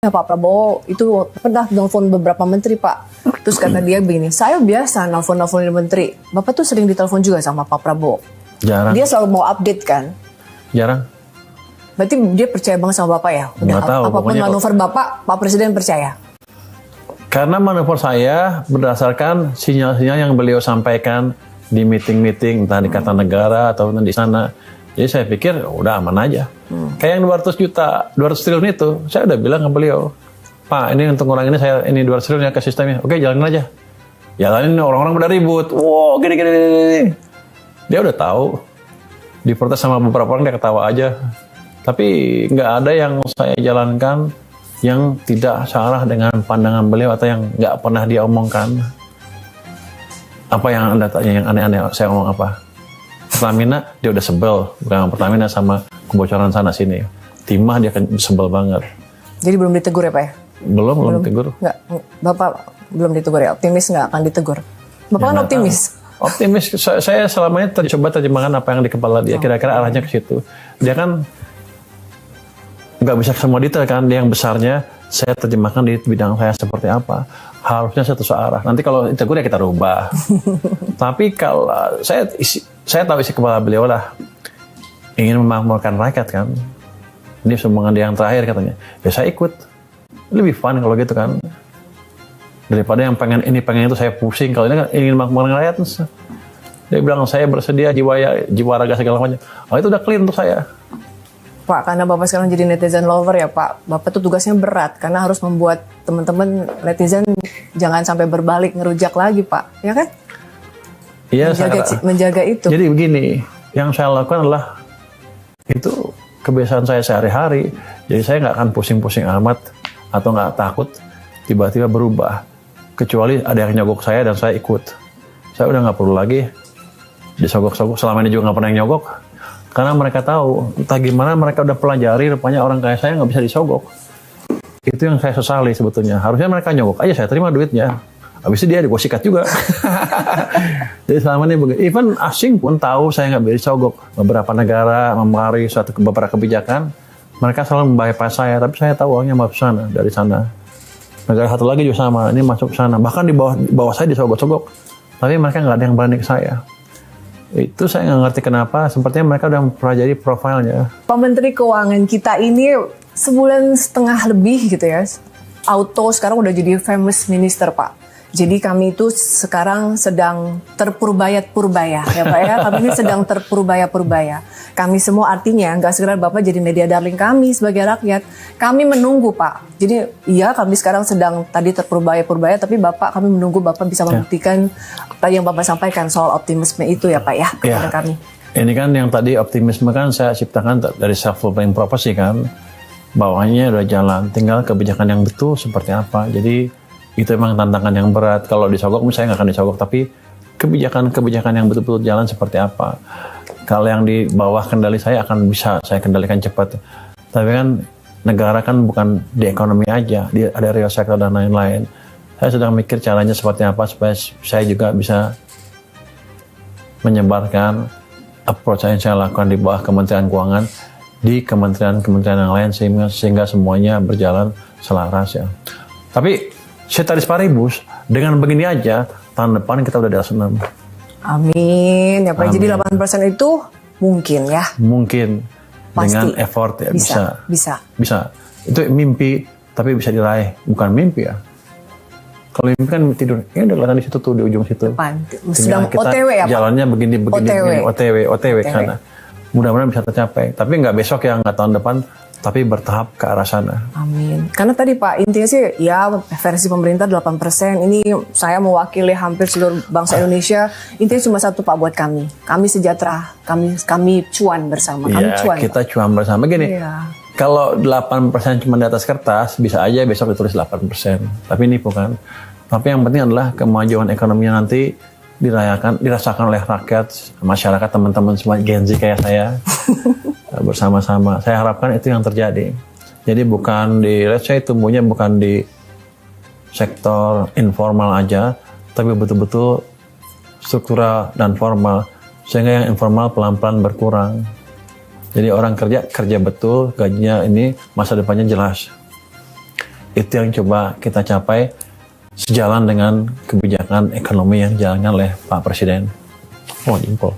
Pak Prabowo itu pernah nelfon beberapa menteri Pak. Terus kata dia begini, saya biasa nelfon-nelfonin menteri. Bapak tuh sering ditelepon juga sama Pak Prabowo. Jarang. Dia selalu mau update kan. Jarang. Berarti dia percaya banget sama Bapak ya? Udah Nggak tahu, apapun manuver Bapak, Pak Presiden percaya? Karena manuver saya berdasarkan sinyal-sinyal yang beliau sampaikan di meeting-meeting, entah di Kartanegara atau di sana. Jadi saya pikir udah aman aja. Kayak yang 200 triliun itu, saya udah bilang ke beliau, Pak, ini untuk orang ini saya ini 200 triliun ya ke sistemnya. Oke, jalanin aja. Jalanin, orang-orang pada ribut. Wow, gini. Dia udah tahu. Diprotes sama beberapa orang, dia ketawa aja. Tapi nggak ada yang saya jalankan yang tidak salah dengan pandangan beliau atau yang nggak pernah dia omongkan. Apa yang Anda tanya yang aneh-aneh, saya ngomong apa? Pertamina, dia udah sebel. Bukan Pertamina sama kebocoran sana sini. Timah dia sebel banget. Jadi belum ditegur ya Pak ya? Belum ditegur. Nggak, Bapak belum ditegur ya? Optimis nggak akan ditegur? Bapak kan optimis? Optimis. Saya selama ini coba terjemahkan apa yang di kepala dia. Kira-kira arahnya ke situ. Dia kan nggak bisa semua detail kan. Dia yang besarnya, saya terjemahkan di bidang saya seperti apa. Harusnya satu searah. Nanti kalau ditegur ya kita rubah. Tapi kalau saya tahu isi kepala beliau lah, ingin memakmurkan rakyat kan. Ini sumbangan dia yang terakhir katanya. Ya saya ikut. Lebih fun kalau gitu kan. Daripada yang pengen itu saya pusing. Kalau ini kan ingin memakmurkan rakyat. Dia bilang saya bersedia jiwa raga segala macam. Oh itu udah clear untuk saya. Pak, karena Bapak sekarang jadi netizen lover ya Pak, Bapak tuh tugasnya berat karena harus membuat teman-teman netizen jangan sampai berbalik ngerujak lagi Pak, ya kan? Iya, menjaga itu. Jadi begini, yang saya lakukan adalah itu kebiasaan saya sehari-hari. Jadi saya nggak akan pusing-pusing amat atau nggak takut tiba-tiba berubah. Kecuali ada yang nyogok saya dan saya ikut. Saya udah nggak perlu lagi disogok-sogok. Selama ini juga nggak pernah yang nyogok. Karena mereka tahu, entah gimana mereka udah pelajari, rupanya orang kayak saya nggak bisa disogok. Itu yang saya sesali sebetulnya. Harusnya mereka nyogok aja, saya terima duitnya. Habis itu dia gue sikat juga. Jadi selama ini begitu. Even asing pun tahu saya nggak bisa disogok. Beberapa negara mempengaruhi beberapa kebijakan, mereka selalu membypass saya. Tapi saya tahu uangnya masuk sana, dari sana. Negara satu lagi juga sama, ini masuk ke sana. Bahkan di bawah saya disogok-sogok. Tapi mereka nggak ada yang berani ke saya. Itu saya nggak ngerti kenapa, sepertinya mereka udah mempelajari profilnya. Pak Menteri Keuangan kita ini sebulan setengah lebih gitu ya, auto sekarang udah jadi famous minister Pak. Jadi kami itu sekarang sedang terpurbaya-purbaya ya Pak ya, kami ini sedang terpurbaya-purbaya. Kami semua artinya nggak sekedar Bapak jadi media darling kami sebagai rakyat, kami menunggu Pak. Jadi iya kami sekarang sedang tadi terpurbaya-purbaya, tapi Bapak kami menunggu Bapak bisa membuktikan apa yang Bapak sampaikan soal optimisme itu ya Pak ya kepada kami. Ini kan yang tadi optimisme kan saya ciptakan dari self-fulfilling prophecy kan, bawahnya udah jalan, tinggal kebijakan yang betul seperti apa. Jadi itu memang tantangan yang berat. Kalau disogok, saya nggak akan disogok, tapi kebijakan-kebijakan yang betul-betul jalan seperti apa. Kalau yang di bawah kendali saya akan bisa saya kendalikan cepat. Tapi kan negara kan bukan di ekonomi aja, ada real sector dan lain-lain. Saya sedang mikir caranya seperti apa supaya saya juga bisa menyebarkan approach yang saya lakukan di bawah Kementerian Keuangan di kementerian-kementerian yang lain sehingga semuanya berjalan selaras ya. Tapi ceteris paribus, dengan begini aja, tahun depan kita udah di atas 6. Amin. Ya Pak, jadi 8% itu mungkin ya? Mungkin. Pasti. Dengan effort ya bisa. Itu mimpi, tapi bisa diraih. Bukan mimpi ya. Kalau mimpi kan tidur, ini udah kelihatan di situ tuh, di ujung situ. Sedang OTW ya Pak? Jalannya begini, OTW ke sana. Mudah-mudahan bisa tercapai. Tapi nggak besok ya, nggak tahun depan. Tapi bertahap ke arah sana. Amin. Karena tadi Pak, intinya sih ya versi pemerintah 8%. Ini saya mewakili hampir seluruh bangsa Indonesia. Intinya cuma satu Pak buat kami. Kami sejahtera. Kami cuan bersama. Kami cuan. Kita cuan bersama. Gini, kalau 8% cuma di atas kertas, bisa aja besok ditulis 8%. Tapi ini bukan. Tapi yang penting adalah kemajuan ekonominya nanti dirasakan oleh rakyat, masyarakat, teman-teman semua Gen Z kayak saya. Bersama-sama. Saya harapkan itu yang terjadi. Jadi bukan let's say tumbuhnya bukan di sektor informal aja, tapi betul-betul struktural dan formal. Sehingga yang informal pelan-pelan berkurang. Jadi orang kerja betul, gajinya ini masa depannya jelas. Itu yang coba kita capai sejalan dengan kebijakan ekonomi yang dijalankan oleh Pak Presiden. Oh, jempol.